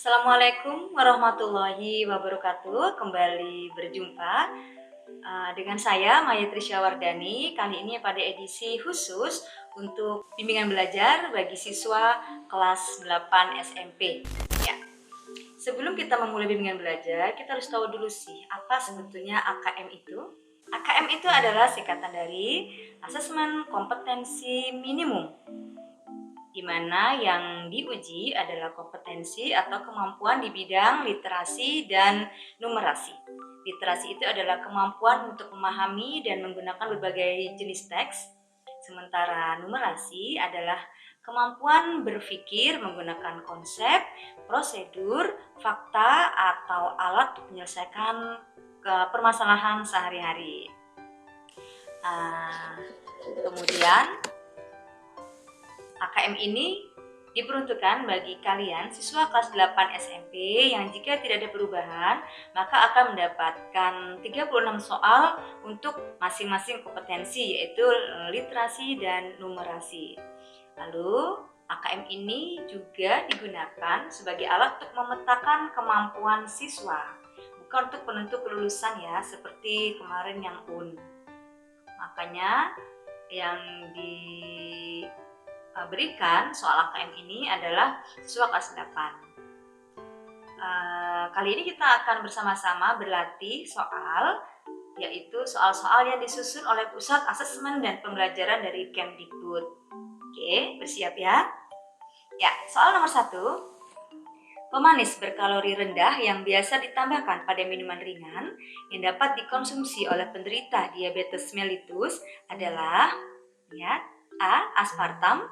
Assalamualaikum warahmatullahi wabarakatuh. Kembali berjumpa dengan saya Maya Trisya-Wardani. Kali ini pada edisi khusus untuk bimbingan belajar bagi siswa kelas 8 SMP. Ya. Sebelum kita memulai bimbingan belajar, kita harus tahu dulu sih apa sebetulnya AKM itu. AKM itu adalah singkatan dari Asesmen Kompetensi Minimum, di mana yang diuji adalah kompetensi atau kemampuan di bidang literasi dan numerasi. Literasi itu adalah kemampuan untuk memahami dan menggunakan berbagai jenis teks, sementara numerasi adalah kemampuan berpikir menggunakan konsep, prosedur, fakta, atau alat untuk menyelesaikan permasalahan sehari-hari. Kemudian AKM ini diperuntukkan bagi kalian siswa kelas 8 SMP yang jika tidak ada perubahan maka akan mendapatkan 36 soal untuk masing-masing kompetensi, yaitu literasi dan numerasi. Lalu AKM ini juga digunakan sebagai alat untuk memetakan kemampuan siswa, bukan untuk penentu kelulusan ya, seperti kemarin yang UN. Makanya yang diberikan soal AKM ini adalah siswa kelas 8. Kali ini kita akan bersama-sama berlatih soal, yaitu soal-soal yang disusun oleh Pusat Asesmen dan Pembelajaran dari Kemdikbud. Oke, bersiap ya? Ya, soal nomor 1. Pemanis berkalori rendah yang biasa ditambahkan pada minuman ringan yang dapat dikonsumsi oleh penderita diabetes mellitus adalah A. Aspartam,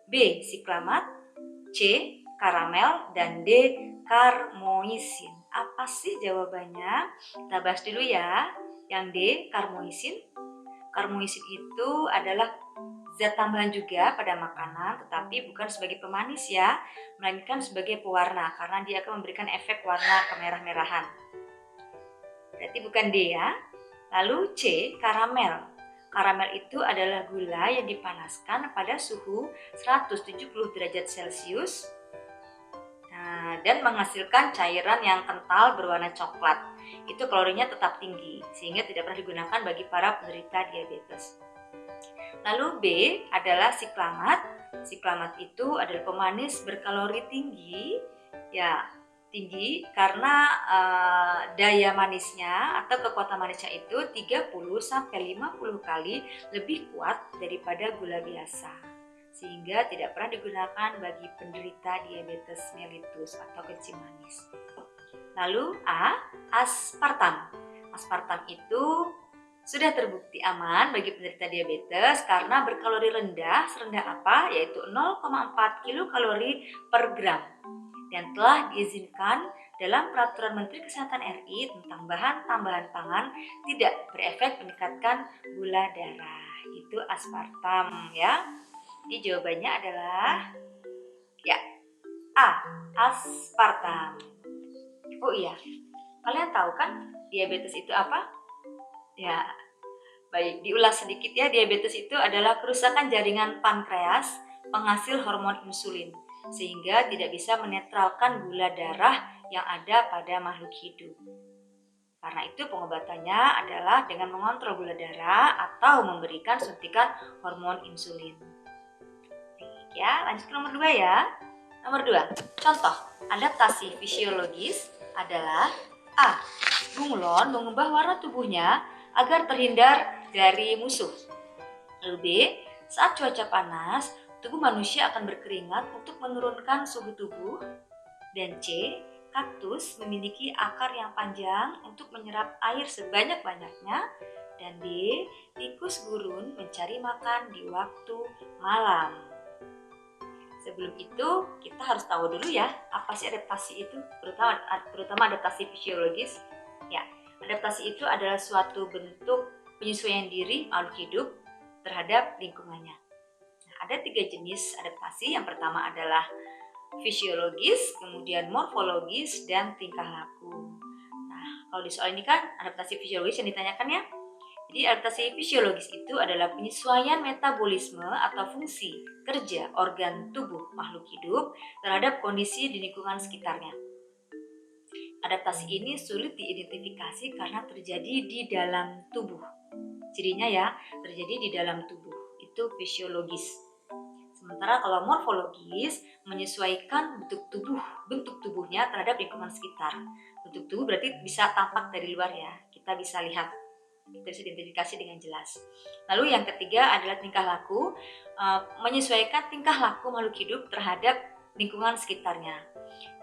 B. Siklamat, C. Karamel, dan D. Karmoisin. Apa sih jawabannya? Kita bahas dulu ya. Yang D. Karmoisin. Karmoisin itu adalah zat tambahan juga pada makanan, tetapi bukan sebagai pemanis ya, melainkan sebagai pewarna karena dia akan memberikan efek warna kemerah-merahan. Berarti bukan D ya. Lalu C. Karamel. Karamel itu adalah gula yang dipanaskan pada suhu 170 derajat Celcius dan menghasilkan cairan yang kental berwarna coklat. Itu kalorinya tetap tinggi sehingga tidak pernah digunakan bagi para penderita diabetes. Lalu B adalah siklamat. Siklamat itu adalah pemanis berkalori tinggi, ya tinggi karena daya manisnya atau kekuatan manisnya itu 30-50 kali lebih kuat daripada gula biasa, sehingga tidak pernah digunakan bagi penderita diabetes mellitus atau kencing manis. Lalu A. Aspartam. Aspartam itu sudah terbukti aman bagi penderita diabetes karena berkalori rendah, serendah apa? Yaitu 0,4 kilokalori per gram, dan telah diizinkan dalam Peraturan Menteri Kesehatan RI tentang bahan tambahan pangan tidak berefek meningkatkan gula darah. Itu aspartam ya. Jadi jawabannya adalah ya A. Aspartam. Oh iya, kalian tahu kan diabetes itu apa? Ya, baik, diulas sedikit ya. Diabetes itu adalah kerusakan jaringan pankreas penghasil hormon insulin, sehingga tidak bisa menetralkan gula darah yang ada pada makhluk hidup. Karena itu pengobatannya adalah dengan mengontrol gula darah atau memberikan suntikan hormon insulin. Baik ya, lanjut ke nomor 2 ya. Nomor 2, contoh adaptasi fisiologis adalah A. Bunglon mengubah warna tubuhnya agar terhindar dari musuh. Lalu B. Saat cuaca panas, tubuh manusia akan berkeringat untuk menurunkan suhu tubuh. Dan C. Kaktus memiliki akar yang panjang untuk menyerap air sebanyak-banyaknya. Dan D. Tikus gurun mencari makan di waktu malam. Sebelum itu, kita harus tahu dulu ya, apa sih adaptasi itu, terutama adaptasi fisiologis. Ya, adaptasi itu adalah suatu bentuk penyesuaian diri makhluk hidup terhadap lingkungannya. Nah, ada 3 jenis adaptasi. Yang pertama adalah fisiologis, kemudian morfologis, dan tingkah laku. Nah, kalau di soal ini kan adaptasi fisiologis yang ditanyakan ya. Jadi adaptasi fisiologis itu adalah penyesuaian metabolisme atau fungsi kerja organ tubuh makhluk hidup terhadap kondisi di lingkungan sekitarnya. adaptasi ini sulit diidentifikasi karena terjadi di dalam tubuh. Cirinya ya, terjadi di dalam tubuh. Itu fisiologis. Sementara kalau morfologis, menyesuaikan bentuk tubuhnya terhadap lingkungan sekitar. Bentuk tubuh berarti bisa tampak dari luar ya, kita bisa lihat, kita bisa identifikasi dengan jelas. Lalu yang ketiga adalah tingkah laku, menyesuaikan tingkah laku makhluk hidup terhadap lingkungan sekitarnya.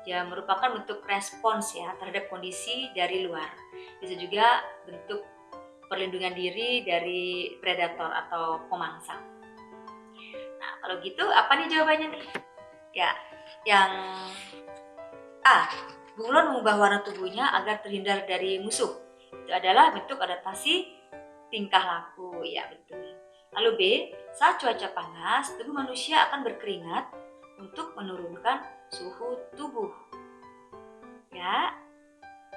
Ya, merupakan bentuk respons ya terhadap kondisi dari luar. Bisa juga bentuk perlindungan diri dari predator atau pemangsa. Nah, kalau gitu apa nih jawabannya nih? Ya, yang A, bunglon mengubah warna tubuhnya agar terhindar dari musuh. Itu adalah bentuk adaptasi tingkah laku, ya betul. Lalu B, saat cuaca panas, tubuh manusia akan berkeringat untuk menurunkan suhu tubuh. Ya,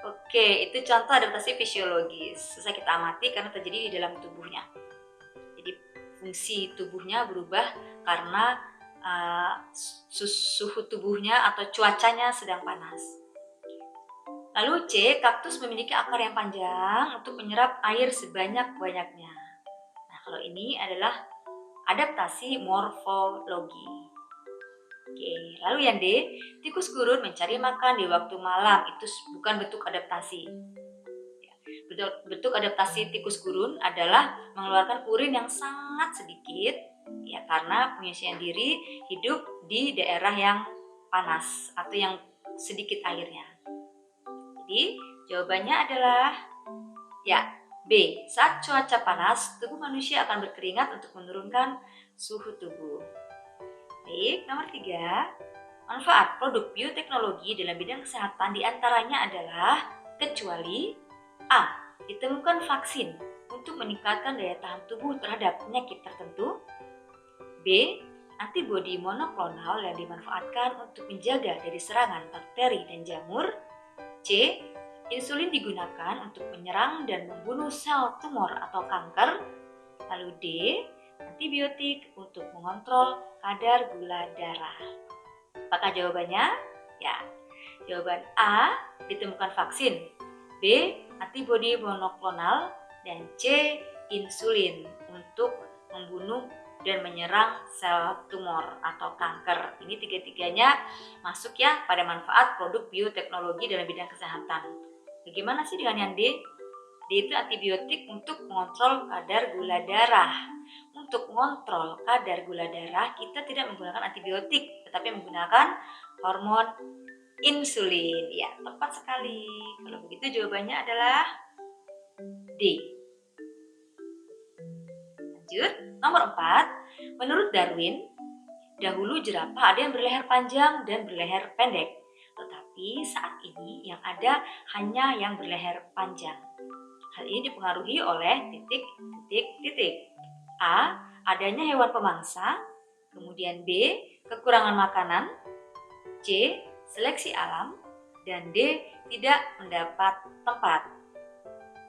oke, itu contoh adaptasi fisiologis. Susah kita amati karena terjadi di dalam tubuhnya. Jadi fungsi tubuhnya berubah karena suhu tubuhnya atau cuacanya sedang panas. Lalu C, kaktus memiliki akar yang panjang untuk menyerap air sebanyak-banyaknya. Nah, kalau ini adalah adaptasi morfologi. Oke, lalu yang D, tikus gurun mencari makan di waktu malam. Itu bukan bentuk adaptasi. Bentuk adaptasi tikus gurun adalah mengeluarkan urin yang sangat sedikit, ya karena penyucian diri hidup di daerah yang panas atau yang sedikit airnya. Jadi jawabannya adalah ya B. Saat cuaca panas, tubuh manusia akan berkeringat untuk menurunkan suhu tubuh. Baik, nomor 3. Manfaat produk bioteknologi dalam bidang kesehatan diantaranya adalah kecuali A. Ditemukan vaksin untuk meningkatkan daya tahan tubuh terhadap penyakit tertentu. B. Antibodi monoklonal yang dimanfaatkan untuk menjaga dari serangan bakteri dan jamur. C. Insulin digunakan untuk menyerang dan membunuh sel tumor atau kanker. Lalu D. Antibiotik untuk mengontrol kadar gula darah. Apakah jawabannya? Ya, jawaban A, ditemukan vaksin. B, antibodi monoklonal. Dan C, insulin untuk membunuh dan menyerang sel tumor atau kanker. Ini tiga-tiganya masuk ya pada manfaat produk bioteknologi dalam bidang kesehatan. Bagaimana sih dengan yang D? D itu antibiotik untuk mengontrol kadar gula darah. Untuk mengontrol kadar gula darah, kita tidak menggunakan antibiotik, tetapi menggunakan hormon insulin. Ya, tepat sekali. Kalau begitu jawabannya adalah D. Lanjut, nomor 4. Menurut Darwin, dahulu jerapah ada yang berleher panjang dan berleher pendek. Tetapi saat ini yang ada hanya yang berleher panjang. Hal ini dipengaruhi oleh titik. A. Adanya hewan pemangsa. Kemudian B. Kekurangan makanan. C. Seleksi alam. Dan D. Tidak mendapat tempat.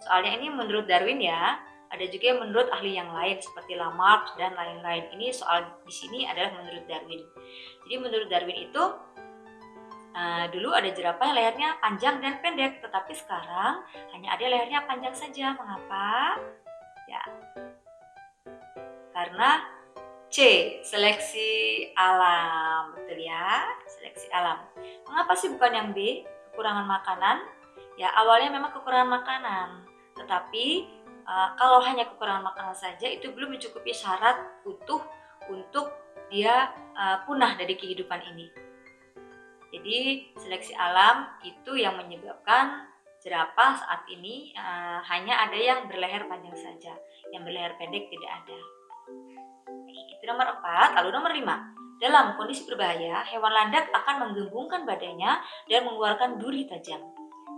Soalnya ini menurut Darwin ya. Ada juga yang menurut ahli yang lain seperti Lamarck dan lain-lain. Ini soal di sini adalah menurut Darwin. Jadi menurut Darwin itu dulu ada jerapah yang lehernya panjang dan pendek, tetapi sekarang hanya ada lehernya panjang saja. Mengapa? Ya, karena C. Seleksi alam. Betul ya, seleksi alam. Mengapa sih bukan yang B? Kekurangan makanan? Ya, awalnya memang kekurangan makanan, tetapi kalau hanya kekurangan makanan saja itu belum mencukupi syarat utuh untuk dia punah dari kehidupan ini. Jadi seleksi alam itu yang menyebabkan jerapah saat ini hanya ada yang berleher panjang saja, yang berleher pendek tidak ada. Itu nomor 4, lalu nomor 5. Dalam kondisi berbahaya, hewan landak akan menggembungkan badannya dan mengeluarkan duri tajam.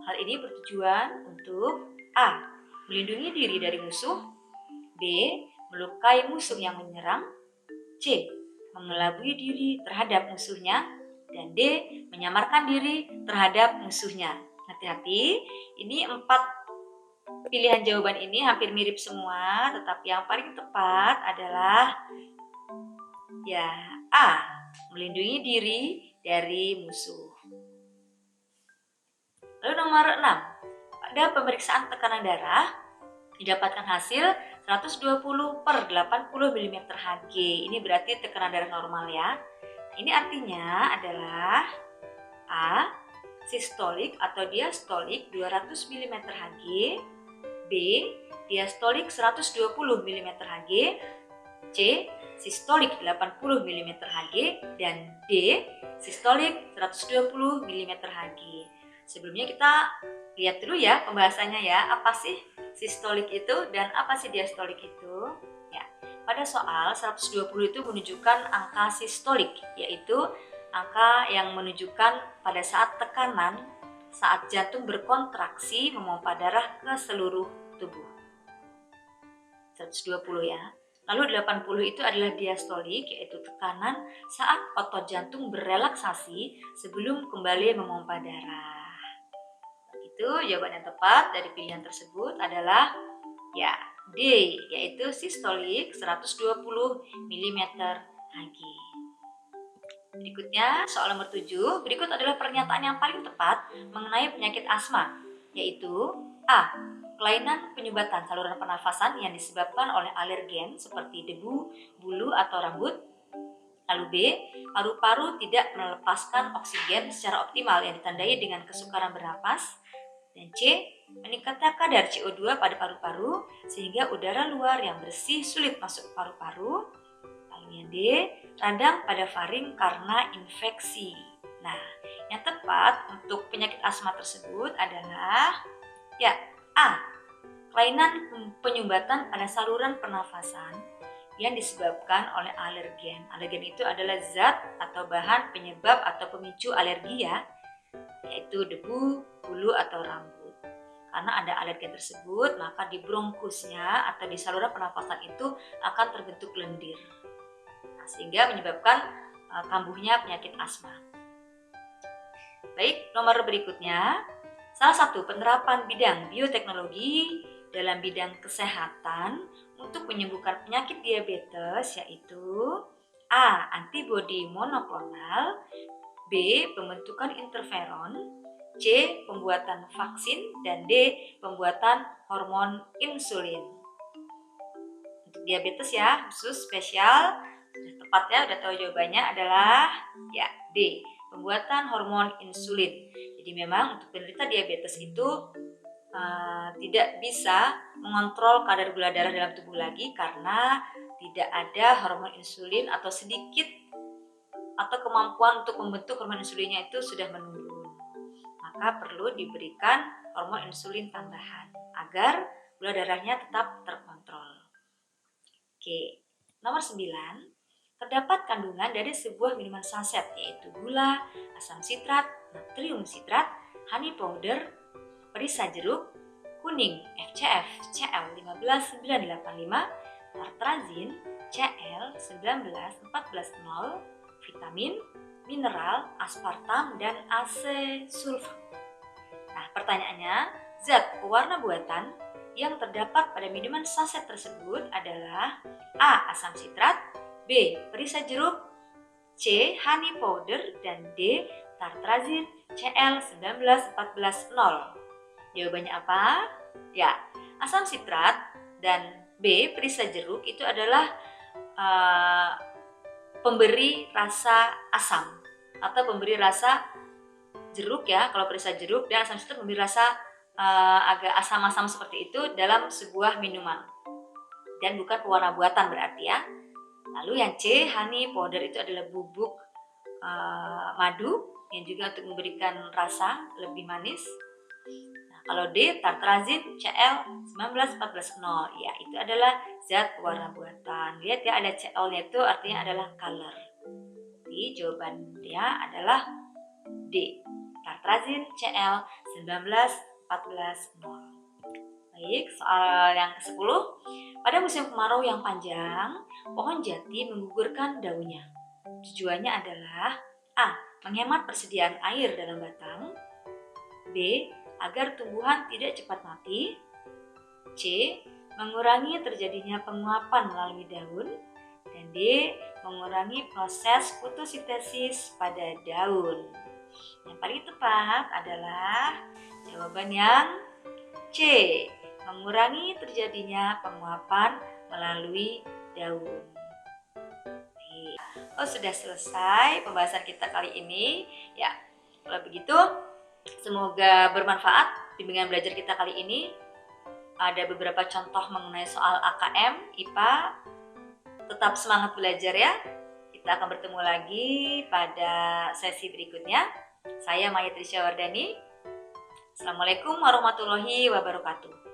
Hal ini bertujuan untuk A. Melindungi diri dari musuh. B. Melukai musuh yang menyerang. C. Mengelabui diri terhadap musuhnya. Dan D. Menyamarkan diri terhadap musuhnya. Hati-hati, ini 4 pilihan jawaban ini hampir mirip semua, tetapi yang paling tepat adalah ya A. Melindungi diri dari musuh. Lalu nomor nomor 6. Pada pemeriksaan tekanan darah didapatkan hasil 120/80 mm Hg. Ini berarti tekanan darah normal ya. Ini artinya adalah A. Sistolik atau diastolik 200 mm Hg, B. Diastolik 120 mm Hg, C. Sistolik 80 mm Hg, dan D. Sistolik 120 mm Hg. Sebelumnya kita lihat dulu ya pembahasannya ya, apa sih sistolik itu dan apa sih diastolik itu? Ya, pada soal 120 itu menunjukkan angka sistolik, yaitu angka yang menunjukkan pada saat tekanan saat jantung berkontraksi memompa darah ke seluruh tubuh. 120 ya. Lalu 80 itu adalah diastolik, yaitu tekanan saat otot jantung berrelaksasi sebelum kembali memompa darah. Itu jawaban yang tepat dari pilihan tersebut adalah ya D, yaitu sistolik 120 mm Hg. Berikutnya soal nomor 7, berikut adalah pernyataan yang paling tepat mengenai penyakit asma, yaitu A. Kelainan penyumbatan saluran pernafasan yang disebabkan oleh alergen seperti debu, bulu, atau rambut. Lalu B. Paru-paru tidak melepaskan oksigen secara optimal yang ditandai dengan kesukaran bernapas. Dan C. Meningkatnya kadar CO2 pada paru-paru sehingga udara luar yang bersih sulit masuk ke paru-paru. Lalu yang D. Radang pada faring karena infeksi. Nah, yang tepat untuk penyakit asma tersebut adalah ya A. Kelainan penyumbatan pada saluran pernafasan yang disebabkan oleh alergen. Alergen itu adalah zat atau bahan penyebab atau pemicu alergi ya, yaitu debu, bulu, atau rambut. Karena ada alergen tersebut, maka di bronkusnya atau di saluran pernafasan itu akan terbentuk lendir. Nah, sehingga menyebabkan kambuhnya penyakit asma. Baik, nomor berikutnya. Salah satu penerapan bidang bioteknologi dalam bidang kesehatan untuk menyembuhkan penyakit diabetes yaitu A. Antibodi monoklonal, B. Pembentukan interferon, C. Pembuatan vaksin, dan D. Pembuatan hormon insulin. Untuk diabetes ya, khusus spesial, sudah tepat ya, udah tahu jawabannya adalah ya D. Pembuatan hormon insulin. Jadi memang untuk penderita diabetes itu tidak bisa mengontrol kadar gula darah dalam tubuh lagi karena tidak ada hormon insulin atau sedikit atau kemampuan untuk membentuk hormon insulinnya itu sudah menurun. Maka perlu diberikan hormon insulin tambahan agar gula darahnya tetap terkontrol. Oke, nomor 9. Terdapat kandungan dari sebuah minuman saset yaitu gula, asam sitrat, natrium sitrat, honey powder, perisa jeruk, kuning FCF CL15985, tartrazin CL19140, vitamin, mineral, aspartam, dan asesulfam. Nah, pertanyaannya, zat pewarna buatan yang terdapat pada minuman saset tersebut adalah A. Asam sitrat, B. Perisa jeruk, C. Honey powder, dan D. Tartrazin CL19140. Jawabannya apa? Ya, asam sitrat dan B. Perisa jeruk itu adalah pemberi rasa asam atau pemberi rasa jeruk ya. Kalau perisa jeruk dan asam sitrat memberi rasa agak asam-asam seperti itu dalam sebuah minuman dan bukan pewarna buatan berarti ya. Lalu yang C, honey powder itu adalah bubuk madu yang juga untuk memberikan rasa lebih manis. Nah, kalau D, tartrazin CL19140, ya itu adalah zat pewarna buatan. Lihat ya ada CL-nya itu artinya adalah color. Jadi jawabannya adalah D, tartrazin CL19140. Baik, soal yang ke-10. Pada musim kemarau yang panjang, pohon jati menggugurkan daunnya. Tujuannya adalah A. Menghemat persediaan air dalam batang, B. Agar tumbuhan tidak cepat mati, C. Mengurangi terjadinya penguapan melalui daun, dan D. Mengurangi proses fotosintesis pada daun. Yang paling tepat adalah jawaban yang C, mengurangi terjadinya penguapan melalui daun. Oh, sudah selesai pembahasan kita kali ini. Ya, kalau begitu semoga bermanfaat bimbingan belajar kita kali ini. Ada beberapa contoh mengenai soal AKM, IPA. Tetap semangat belajar ya. Kita akan bertemu lagi pada sesi berikutnya. Saya Maya Trisya Wardani. Assalamualaikum warahmatullahi wabarakatuh.